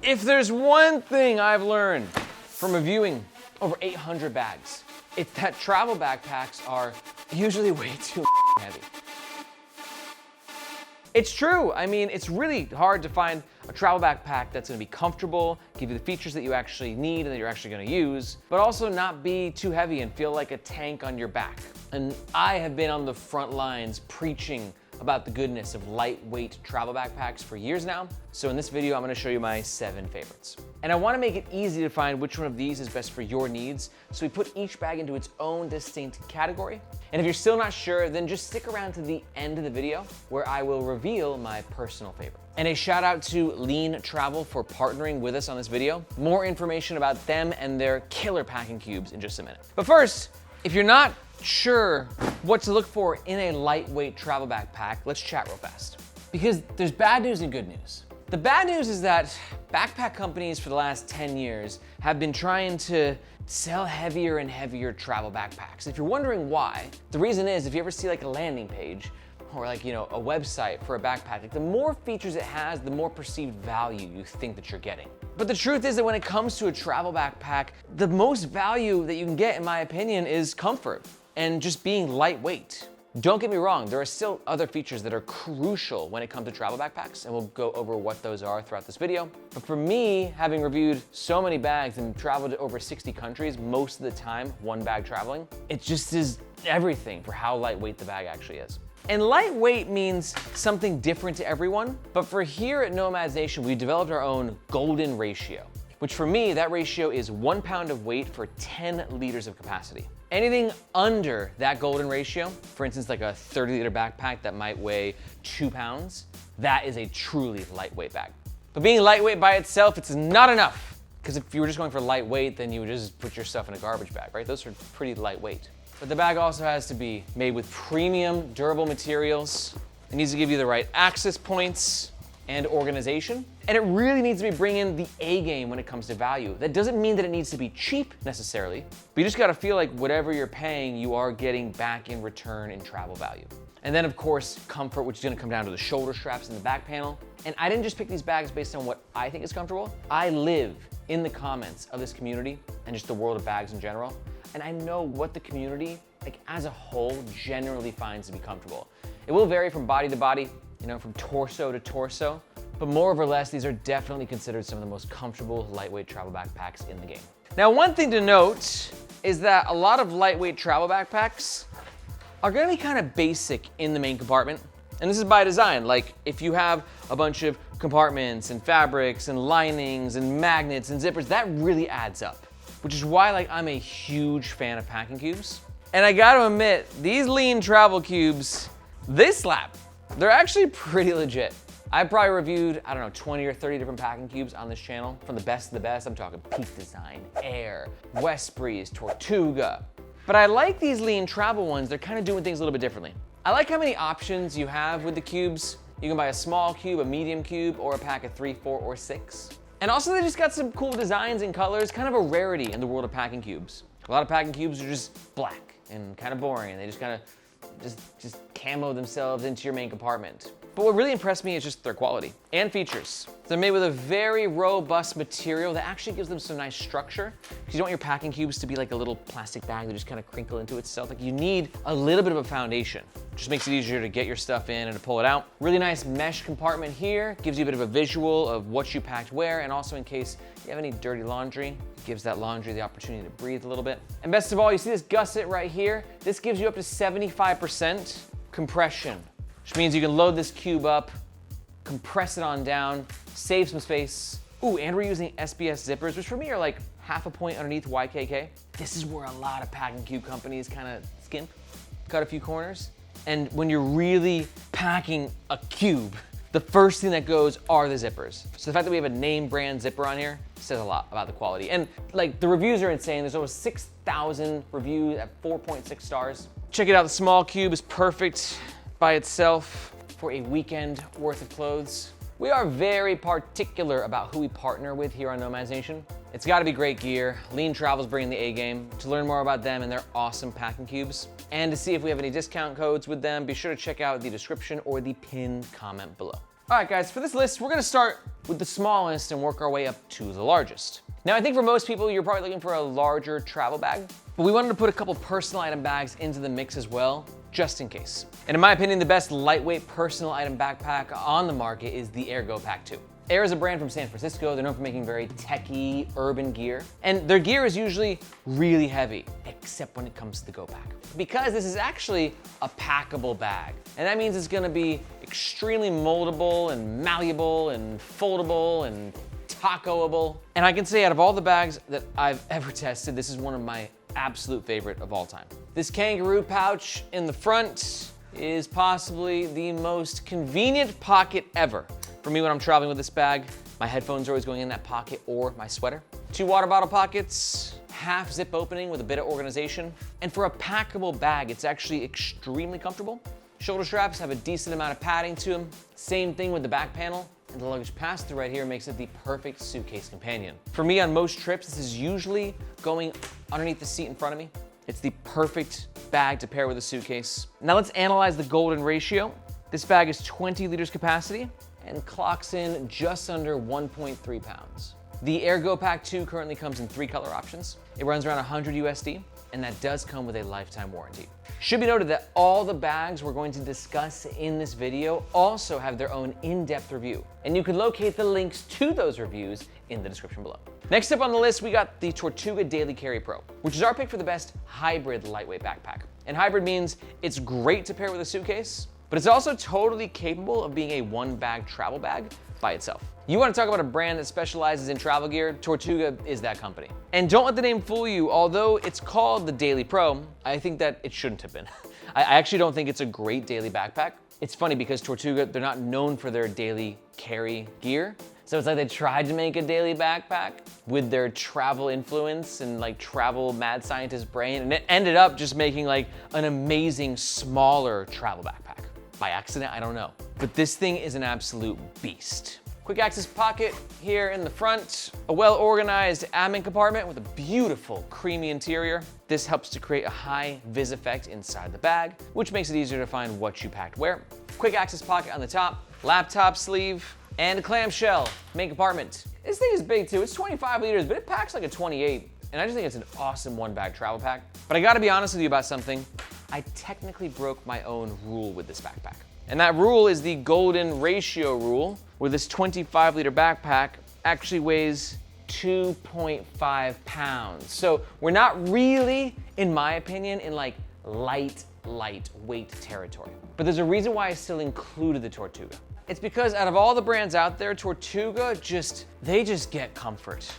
If there's one thing I've learned from reviewing over 800 bags, it's that travel backpacks are usually way too heavy. It's true. I mean, it's really hard to find a travel backpack that's gonna be comfortable, give you the features that you actually need and that you're actually gonna use, but also not be too heavy and feel like a tank on your back. And I have been on the front lines preaching about the goodness of lightweight travel backpacks for years now. So in this video, I'm gonna show you my 7 favorites. And I wanna make it easy to find which one of these is best for your needs. So we put each bag into its own distinct category. And if you're still not sure, then just stick around to the end of the video where I will reveal my personal favorite. And a shout out to Lean Travel for partnering with us on this video. More information about them and their killer packing cubes in just a minute. But first, if you're not sure what to look for in a lightweight travel backpack, let's chat real fast. Because there's bad news and good news. The bad news is that backpack companies for the last 10 years have been trying to sell heavier and heavier travel backpacks. If you're wondering why, the reason is if you ever see like a landing page or like, you know, a website for a backpack, like the more features it has, the more perceived value you think that you're getting. But the truth is that when it comes to a travel backpack, the most value that you can get, in my opinion, is comfort and just being lightweight. Don't get me wrong, there are still other features that are crucial when it comes to travel backpacks, and we'll go over what those are throughout this video. But for me, having reviewed so many bags and traveled to over 60 countries, most of the time, one bag traveling, it just is everything for how lightweight the bag actually is. And lightweight means something different to everyone, but for here at Nomad Nation, we developed our own golden ratio, which for me, that ratio is 1 pound of weight for 10 liters of capacity. Anything under that golden ratio, for instance, like a 30-liter backpack that might weigh 2 pounds, that is a truly lightweight bag. But being lightweight by itself, it's not enough. Because if you were just going for lightweight, then you would just put your stuff in a garbage bag, right? Those are pretty lightweight. But the bag also has to be made with premium, durable materials. It needs to give you the right access points and organization. And it really needs to be bringing the A game when it comes to value. That doesn't mean that it needs to be cheap necessarily, but you just gotta feel like whatever you're paying, you are getting back in return in travel value. And then of course, comfort, which is gonna come down to the shoulder straps and the back panel. And I didn't just pick these bags based on what I think is comfortable. I live in the comments of this community and just the world of bags in general. And I know what the community, like as a whole, generally finds to be comfortable. It will vary from body to body, you know, from torso to torso, but more or less, these are definitely considered some of the most comfortable lightweight travel backpacks in the game. Now, one thing to note is that a lot of lightweight travel backpacks are gonna be kind of basic in the main compartment. And this is by design. Like if you have a bunch of compartments and fabrics and linings and magnets and zippers, that really adds up, which is why like I'm a huge fan of packing cubes. And I gotta admit, these Lean travel cubes, they slap. They're actually pretty legit. I've probably reviewed, I don't know, 20 or 30 different packing cubes on this channel. From the best of the best, I'm talking Peak Design, Aer, Osprey's, Tortuga. But I like these Lean travel ones. They're kind of doing things a little bit differently. I like how many options you have with the cubes. You can buy a small cube, a medium cube, or a pack of 3, 4, or 6. And also they just got some cool designs and colors, kind of a rarity in the world of packing cubes. A lot of packing cubes are just black and kind of boring. They just kind of just camo themselves into your main compartment. But what really impressed me is just their quality and features. They're made with a very robust material that actually gives them some nice structure. Because you don't want your packing cubes to be like a little plastic bag that just kind of crinkle into itself. Like you need a little bit of a foundation. Just makes it easier to get your stuff in and to pull it out. Really nice mesh compartment here. Gives you a bit of a visual of what you packed where, and also in case you have any dirty laundry, it gives that laundry the opportunity to breathe a little bit. And best of all, you see this gusset right here? This gives you up to 75% compression, which means you can load this cube up, compress it on down, save some space. Ooh, and we're using SBS zippers, which for me are like half a point underneath YKK. This is where a lot of packing cube companies kind of skimp, cut a few corners. And when you're really packing a cube, the first thing that goes are the zippers. So the fact that we have a name brand zipper on here says a lot about the quality. And like the reviews are insane. There's over 6,000 reviews at 4.6 stars. Check it out, the small cube is perfect by itself for a weekend worth of clothes. We are very particular about who we partner with here on Nomad Nation. It's gotta be great gear. Lean Travel's bringing the A game. To learn more about them and their awesome packing cubes, and to see if we have any discount codes with them, be sure to check out the description or the pinned comment below. All right, guys, for this list, we're gonna start with the smallest and work our way up to the largest. Now, I think for most people, you're probably looking for a larger travel bag, but we wanted to put a couple personal item bags into the mix as well, just in case. And in my opinion, the best lightweight personal item backpack on the market is the Aer Go Pack 2. Aer is a brand from San Francisco. They're known for making very techy, urban gear. And their gear is usually really heavy, except when it comes to the Go Pack. Because this is actually a packable bag. And that means it's gonna be extremely moldable and malleable and foldable and tacoable. And I can say out of all the bags that I've ever tested, this is one of my absolute favorite of all time. This kangaroo pouch in the front is possibly the most convenient pocket ever. For me, when I'm traveling with this bag, my headphones are always going in that pocket or my sweater. 2 water bottle pockets, half zip opening with a bit of organization. And for a packable bag, it's actually extremely comfortable. Shoulder straps have a decent amount of padding to them. Same thing with the back panel. And the luggage pass-through right here makes it the perfect suitcase companion. For me, on most trips, this is usually going underneath the seat in front of me. It's the perfect bag to pair with a suitcase. Now let's analyze the golden ratio. This bag is 20 liters capacity and clocks in just under 1.3 pounds. The Aer Go Pack 2 currently comes in 3 color options. It runs around 100 USD, and that does come with a lifetime warranty. Should be noted that all the bags we're going to discuss in this video also have their own in-depth review, and you can locate the links to those reviews in the description below. Next up on the list, we got the Tortuga Daily Carry Pro, which is our pick for the best hybrid lightweight backpack. And hybrid means it's great to pair with a suitcase, but it's also totally capable of being a one-bag travel bag by itself. You want to talk about a brand that specializes in travel gear, Tortuga is that company. And don't let the name fool you, although it's called the Daily Pro, I think that it shouldn't have been. I actually don't think it's a great daily backpack. It's funny because Tortuga, they're not known for their daily carry gear. So it's like they tried to make a daily backpack with their travel influence and like travel mad scientist brain, and it ended up just making like an amazing smaller travel backpack. By accident, I don't know. But this thing is an absolute beast. Quick access pocket here in the front, a well-organized admin compartment with a beautiful creamy interior. This helps to create a high vis effect inside the bag, which makes it easier to find what you packed where. Quick access pocket on the top, laptop sleeve, and a clamshell main compartment. This thing is big too. It's 25 liters, but it packs like a 28. And I just think it's an awesome one-bag travel pack. But I gotta be honest with you about something. I technically broke my own rule with this backpack. And that rule is the golden ratio rule, where this 25-liter backpack actually weighs 2.5 pounds. So we're not really, in my opinion, in like lightweight territory. But there's a reason why I still included the Tortuga. It's because out of all the brands out there, Tortuga they just get comfort.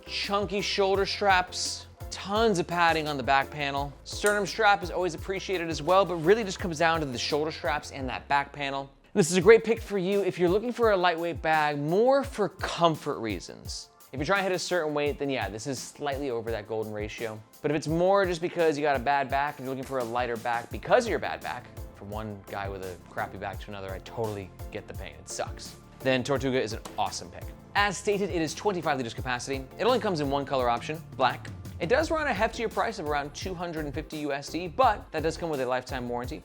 Chunky shoulder straps, tons of padding on the back panel. Sternum strap is always appreciated as well, but really just comes down to the shoulder straps and that back panel. This is a great pick for you if you're looking for a lightweight bag, more for comfort reasons. If you're trying to hit a certain weight, then yeah, this is slightly over that golden ratio. But if it's more just because you got a bad back and you're looking for a lighter back because of your bad back, from one guy with a crappy back to another, I totally get the pain, it sucks. Then Tortuga is an awesome pick. As stated, it is 25 liters capacity. It only comes in 1 color option, black. It does run a heftier price of around 250 USD, but that does come with a lifetime warranty.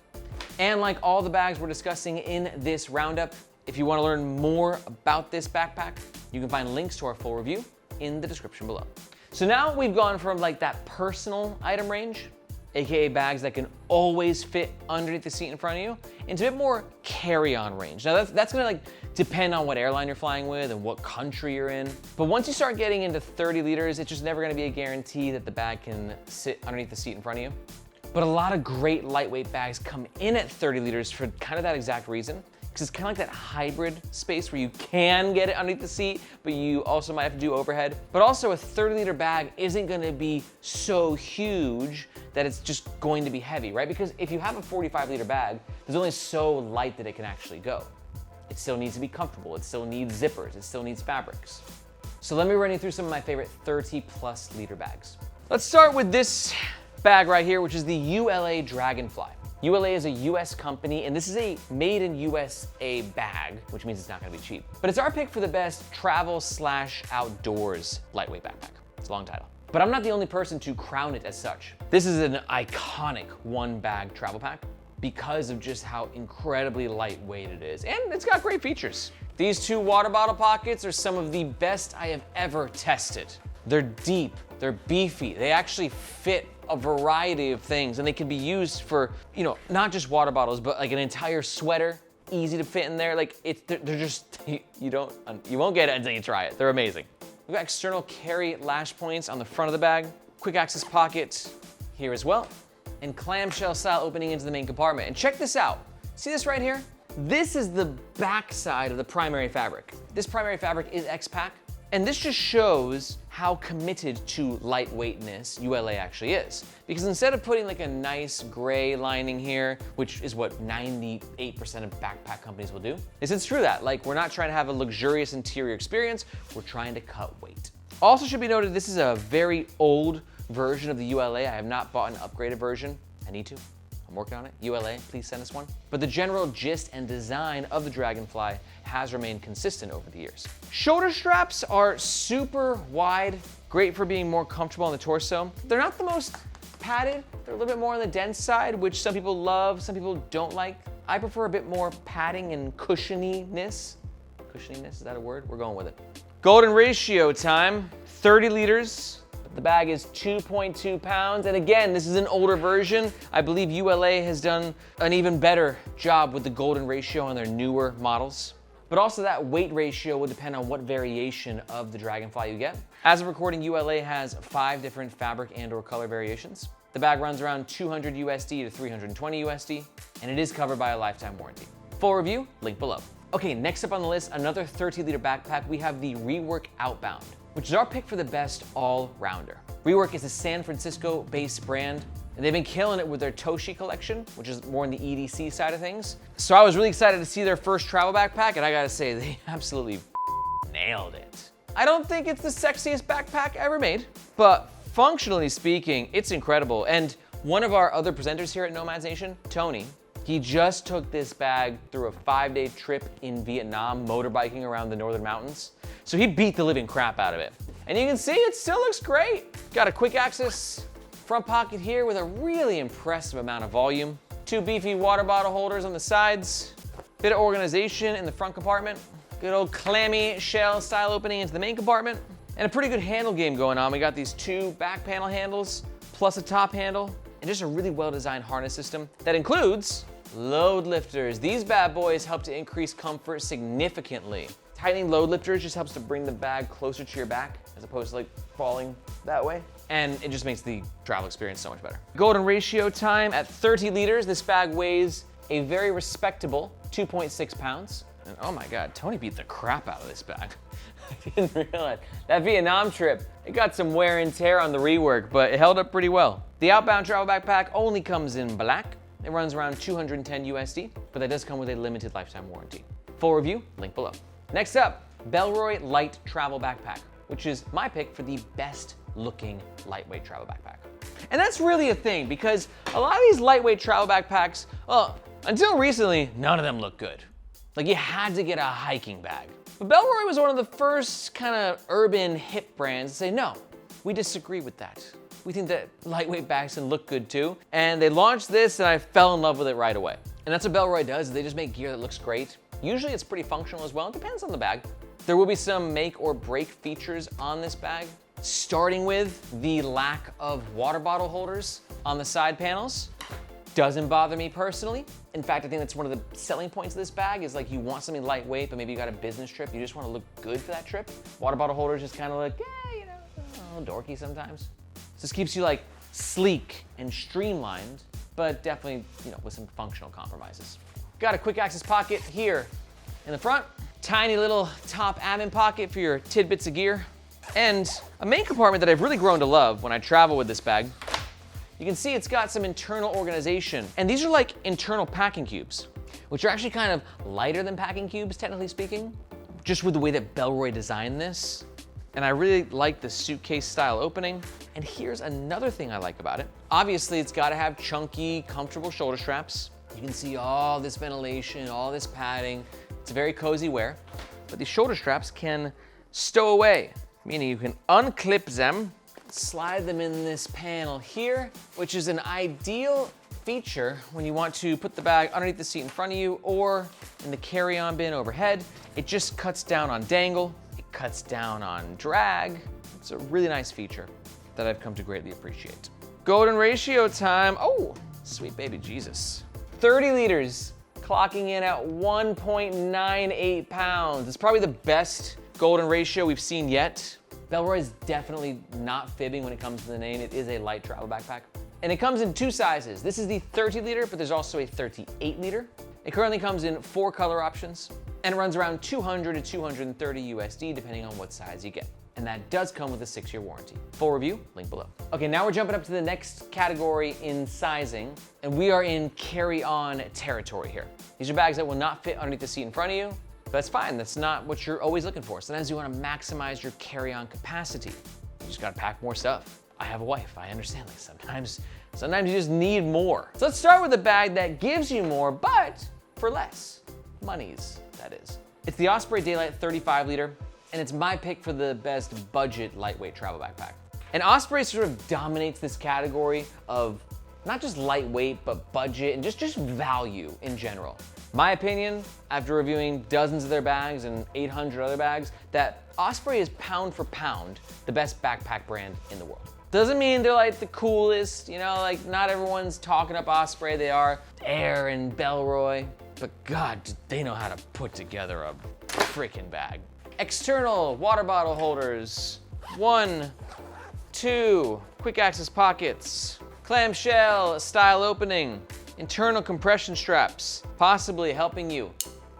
And like all the bags we're discussing in this roundup, if you want to learn more about this backpack, you can find links to our full review in the description below. So now we've gone from like that personal item range, AKA bags that can always fit underneath the seat in front of you, into a bit more carry-on range. Now that's gonna like depend on what airline you're flying with and what country you're in. But once you start getting into 30 liters, it's just never gonna be a guarantee that the bag can sit underneath the seat in front of you. But a lot of great lightweight bags come in at 30 liters for kind of that exact reason. Because it's kind of like that hybrid space where you can get it underneath the seat, but you also might have to do overhead. But also a 30-liter bag isn't gonna be so huge that it's just going to be heavy, right? Because if you have a 45-liter bag, there's only so light that it can actually go. It still needs to be comfortable, it still needs zippers, it still needs fabrics. So let me run you through some of my favorite 30+ liter bags. Let's start with this bag right here, which is the ULA Dragonfly. ULA is a US company, and this is a made in USA bag, which means it's not gonna be cheap. But it's our pick for the best travel/outdoors lightweight backpack. It's a long title. But I'm not the only person to crown it as such. This is an iconic one bag travel pack. because of just how incredibly lightweight it is. And it's got great features. These two water bottle pockets are some of the best I have ever tested. They're deep, they're beefy, they actually fit a variety of things, and they can be used for, you know, not just water bottles, but like an entire sweater, easy to fit in there. Like they're just, you won't get it until you try it. They're amazing. We've got external carry lash points on the front of the bag, quick access pocket here as well, and clamshell style opening into the main compartment. And check this out. See this right here? This is the back side of the primary fabric. This primary fabric is X-Pack, and this just shows how committed to lightweightness ULA actually is. Because instead of putting like a nice gray lining here, which is what 98% of backpack companies will do, is it's true that, like, we're not trying to have a luxurious interior experience, we're trying to cut weight. Also should be noted, this is a very old version of the ULA. I have not bought an upgraded version. I need to. I'm working on it. ULA, please send us one. But the general gist and design of the Dragonfly has remained consistent over the years. Shoulder straps are super wide, great for being more comfortable on the torso. They're not the most padded. They're a little bit more on the dense side, which some people love, some people don't like. I prefer a bit more padding and cushioniness. Cushioniness, is that a word? We're going with it. Golden ratio time, 30 liters. The bag is 2.2 pounds, and again, this is an older version. I believe ULA has done an even better job with the golden ratio on their newer models. But also that weight ratio will depend on what variation of the Dragonfly you get. As of recording, ULA has 5 different fabric and/or color variations. The bag runs around 200 USD to 320 USD, and it is covered by a lifetime warranty. Full review, link below. Okay, next up on the list, another 30-liter backpack, we have the Rework Outbound, which is our pick for the best all-rounder. Rework is a San Francisco-based brand, and they've been killing it with their Toshi collection, which is more on the EDC side of things. So I was really excited to see their first travel backpack, and I gotta say, they absolutely nailed it. I don't think it's the sexiest backpack ever made, but functionally speaking, it's incredible. And one of our other presenters here at Nomads Nation, Tony, he just took this bag through a 5-day trip in Vietnam, motorbiking around the northern mountains. So he beat the living crap out of it. And you can see it still looks great. Got a quick access front pocket here with a really impressive amount of volume. 2 beefy water bottle holders on the sides. Bit of organization in the front compartment. Good old clammy shell style opening into the main compartment. And a pretty good handle game going on. We got these 2 back panel handles, plus a top handle, and just a really well-designed harness system that includes load lifters. These bad boys help to increase comfort significantly. Tightening load lifters just helps to bring the bag closer to your back as opposed to like falling that way. And it just makes the travel experience so much better. Golden ratio time at 30 liters. This bag weighs a very respectable 2.6 pounds. And oh my God, Tony beat the crap out of this bag. I didn't realize. That Vietnam trip, it got some wear and tear on the rework, but it held up pretty well. The Outbound travel backpack only comes in black. It runs around 210 USD, but that does come with a limited lifetime warranty. Full review, link below. Next up, Bellroy Lite travel backpack, which is my pick for the best looking lightweight travel backpack. And that's really a thing because a lot of these lightweight travel backpacks, well, until recently, none of them look good. Like you had to get a hiking bag. But Bellroy was one of the first kind of urban hip brands to say, no, we disagree with that. We think that lightweight bags can look good too. And they launched this and I fell in love with it right away. And that's what Bellroy does, they just make gear that looks great. Usually it's pretty functional as well, it depends on the bag. There will be some make or break features on this bag, starting with the lack of water bottle holders on the side panels. Doesn't bother me personally. In fact, I think that's one of the selling points of this bag is like you want something lightweight, but maybe you got a business trip, you just want to look good for that trip. Water bottle holders just kind of like, yeah, you know, a little dorky sometimes. So this keeps you like sleek and streamlined, but definitely, you know, with some functional compromises. Got a quick access pocket here in the front. Tiny little top admin pocket for your tidbits of gear. And a main compartment that I've really grown to love when I travel with this bag. You can see it's got some internal organization. And these are like internal packing cubes, which are actually kind of lighter than packing cubes, technically speaking, just with the way that Bellroy designed this. And I really like the suitcase style opening. And here's another thing I like about it. Obviously, it's gotta have chunky, comfortable shoulder straps. You can see all this ventilation, all this padding. It's a very cozy wear, but these shoulder straps can stow away, meaning you can unclip them, slide them in this panel here, which is an ideal feature when you want to put the bag underneath the seat in front of you or in the carry-on bin overhead. It just cuts down on dangle, it cuts down on drag. It's a really nice feature that I've come to greatly appreciate. Golden ratio time. Oh, sweet baby Jesus. 30 liters, clocking in at 1.98 pounds. It's probably the best golden ratio we've seen yet. Bellroy is definitely not fibbing when it comes to the name. It is a light travel backpack. And it comes in 2 sizes. This is the 30 liter, but there's also a 38 liter. It currently comes in 4 color options, and it runs around 200 to 230 USD, depending on what size you get. And that does come with a 6-year warranty. Full review, link below. Okay, now we're jumping up to the next category in sizing, and we are in carry-on territory here. These are bags that will not fit underneath the seat in front of you, but that's fine. That's not what you're always looking for. Sometimes you want to maximize your carry-on capacity. You just gotta pack more stuff. I have a wife, I understand. Like sometimes you just need more. So let's start with a bag that gives you more, but for less. Monies, that is. It's the Osprey Daylite 35 liter, and it's my pick for the best budget lightweight travel backpack. And Osprey sort of dominates this category of not just lightweight, but budget and just value in general. My opinion, after reviewing dozens of their bags and 800 other bags, that Osprey is pound for pound the best backpack brand in the world. Doesn't mean they're like the coolest, you know, like not everyone's talking up Osprey. They are Aer and Bellroy, but God, they know how to put together a freaking bag. External water bottle holders, 1, 2, quick access pockets, clamshell style opening, internal compression straps, possibly helping you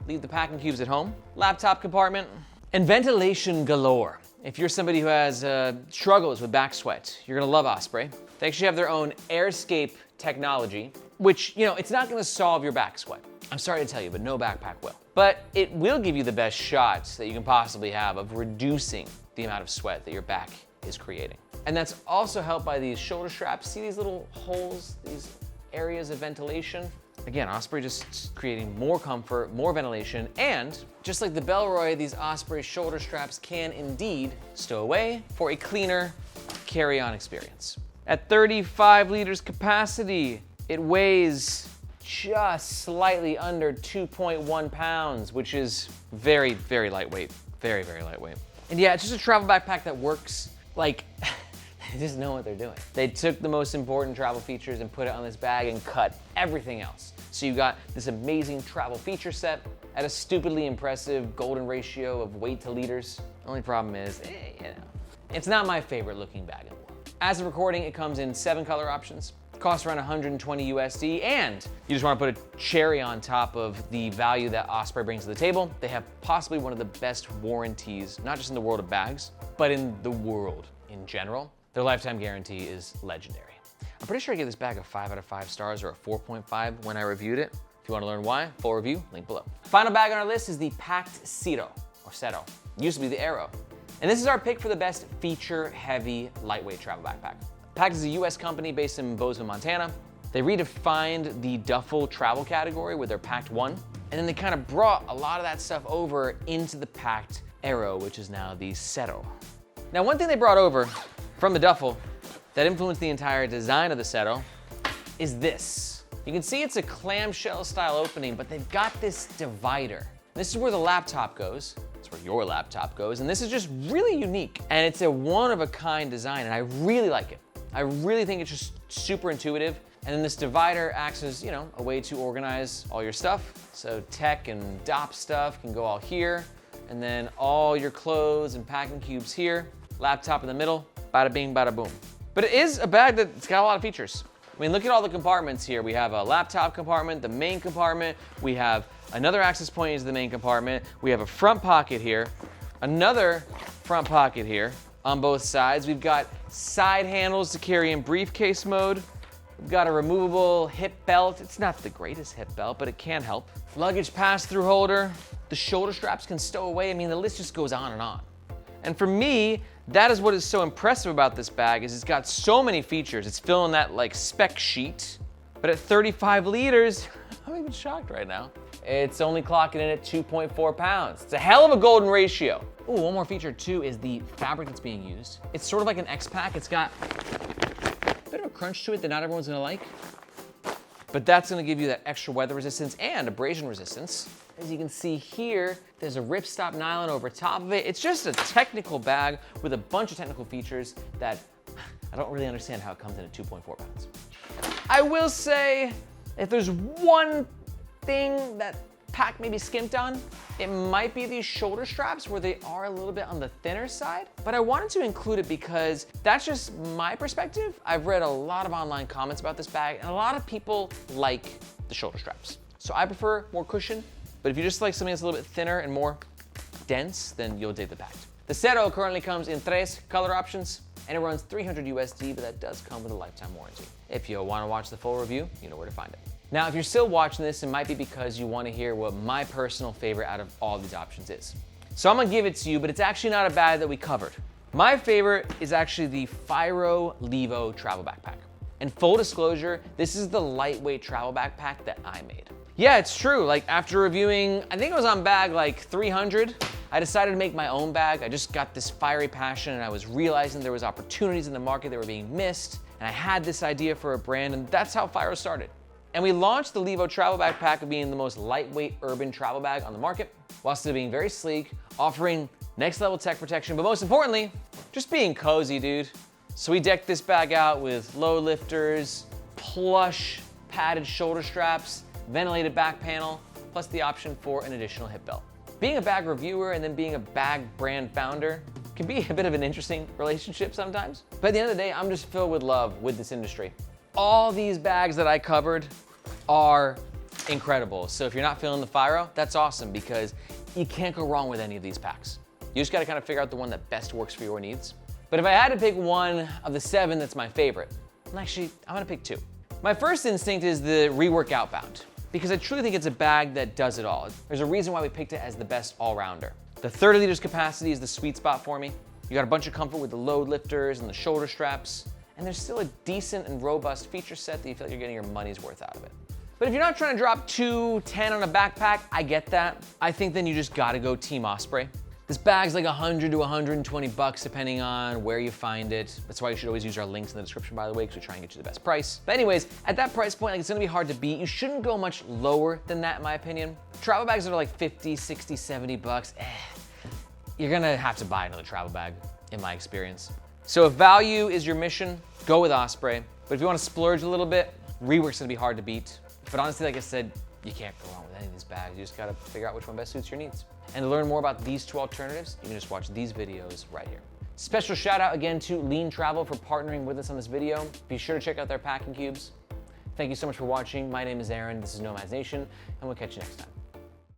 leave the packing cubes at home, laptop compartment, and ventilation galore. If you're somebody who has struggles with back sweat, you're gonna love Osprey. They actually have their own AirScape technology, which, you know, it's not gonna solve your back sweat. I'm sorry to tell you, but no backpack will. But it will give you the best shots that you can possibly have of reducing the amount of sweat that your back is creating. And that's also helped by these shoulder straps. See these little holes, these areas of ventilation? Again, Osprey just creating more comfort, more ventilation, and just like the Bellroy, these Osprey shoulder straps can indeed stow away for a cleaner carry-on experience. At 35 liters capacity, it weighs just slightly under 2.1 pounds, which is very, very lightweight. Very, very lightweight. And yeah, it's just a travel backpack that works like, they just know what they're doing. They took the most important travel features and put it on this bag and cut everything else. So you got this amazing travel feature set at a stupidly impressive golden ratio of weight to liters. Only problem is, you know, it's not my favorite looking bag in the world. As of recording, it comes in 7 color options. Costs around 120 USD, and you just want to put a cherry on top of the value that Osprey brings to the table. They have possibly one of the best warranties, not just in the world of bags, but in the world in general. Their lifetime guarantee is legendary. I'm pretty sure I gave this bag a 5 out of 5 stars or a 4.5 when I reviewed it. If you want to learn why, full review, link below. Final bag on our list is the Pakt Cero, or Cero. It used to be the Aer Go. And this is our pick for the best feature-heavy lightweight travel backpack. Pakt is a US company based in Bozeman, Montana. They redefined the duffel travel category with their Pakt 1, and then they kind of brought a lot of that stuff over into the Pakt Aer Go, which is now the Cero. Now, one thing they brought over from the duffel that influenced the entire design of the Cero is this. You can see it's a clamshell style opening, but they've got this divider. This is where the laptop goes. It's where your laptop goes, and this is just really unique. And it's a one-of-a-kind design, and I really like it. I really think it's just super intuitive. And then this divider acts as, you know, a way to organize all your stuff. So tech and DOP stuff can go all here, and then all your clothes and packing cubes here, laptop in the middle, bada bing, bada boom. But it is a bag that's got a lot of features. I mean, look at all the compartments here. We have a laptop compartment, the main compartment. We have another access point into the main compartment. We have a front pocket here, another front pocket here on both sides. We've got side handles to carry in briefcase mode. We've got a removable hip belt. It's not the greatest hip belt, but it can help. Luggage pass-through holder. The shoulder straps can stow away. I mean, the list just goes on and on. And for me, that is what is so impressive about this bag is it's got so many features. It's filling that like spec sheet, but at 35 liters, I'm even shocked right now. It's only clocking in at 2.4 pounds. It's a hell of a golden ratio. Ooh, one more feature too is the fabric that's being used. It's sort of like an X-Pack. It's got a bit of a crunch to it that not everyone's gonna like. but that's gonna give you that extra weather resistance and abrasion resistance. As you can see here, there's a ripstop nylon over top of it. It's just a technical bag with a bunch of technical features that I don't really understand how it comes in at 2.4 pounds. I will say, if there's one thing that Pakt maybe skimped on, it might be these shoulder straps where they are a little bit on the thinner side, but I wanted to include it because that's just my perspective. I've read a lot of online comments about this bag and a lot of people like the shoulder straps. So I prefer more cushion, but if you just like something that's a little bit thinner and more dense, then you'll dig the Pakt. The Cero currently comes in 3 color options and it runs $300 USD, but that does come with a lifetime warranty. If you wanna watch the full review, you know where to find it. Now, if you're still watching this, it might be because you wanna hear what my personal favorite out of all these options is. So I'm gonna give it to you, but it's actually not a bag that we covered. My favorite is actually the Firo Levo travel backpack. And full disclosure, this is the lightweight travel backpack that I made. Yeah, it's true. Like after reviewing, I think it was on bag like 300, I decided to make my own bag. I just got this fiery passion and I was realizing there was opportunities in the market that were being missed. And I had this idea for a brand and that's how Firo started. And we launched the Levo travel backpack being the most lightweight urban travel bag on the market, while still being very sleek, offering next level tech protection, but most importantly, just being cozy, dude. So we decked this bag out with load lifters, plush padded shoulder straps, ventilated back panel, plus the option for an additional hip belt. Being a bag reviewer and then being a bag brand founder can be a bit of an interesting relationship sometimes. But at the end of the day, I'm just filled with love with this industry. All these bags that I covered are incredible. So if you're not feeling the Firo, that's awesome because you can't go wrong with any of these packs. You just gotta kind of figure out the one that best works for your needs. But if I had to pick one of the 7 that's my favorite, and actually, I'm gonna pick 2. My first instinct is the Rework Outbound, because I truly think it's a bag that does it all. There's a reason why we picked it as the best all-rounder. The 30 liters capacity is the sweet spot for me. You got a bunch of comfort with the load lifters and the shoulder straps, and there's still a decent and robust feature set that you feel like you're getting your money's worth out of it. But if you're not trying to drop $210 on a backpack, I get that. I think then you just gotta go Team Osprey. This bag's like 100 to 120 bucks depending on where you find it. That's why you should always use our links in the description, by the way, because we try and get you the best price. But anyways, at that price point, like, it's gonna be hard to beat. You shouldn't go much lower than that, in my opinion. Travel bags that are like 50, 60, 70 bucks, you're gonna have to buy another travel bag, in my experience. So if value is your mission, go with Osprey. But if you wanna splurge a little bit, Rework's gonna be hard to beat. But honestly, like I said, you can't go wrong with any of these bags. You just gotta figure out which one best suits your needs. And to learn more about these 2 alternatives, you can just watch these videos right here. Special shout out again to Lean Travel for partnering with us on this video. Be sure to check out their packing cubes. Thank you so much for watching. My name is Aaron, this is Nomads Nation, and we'll catch you next time.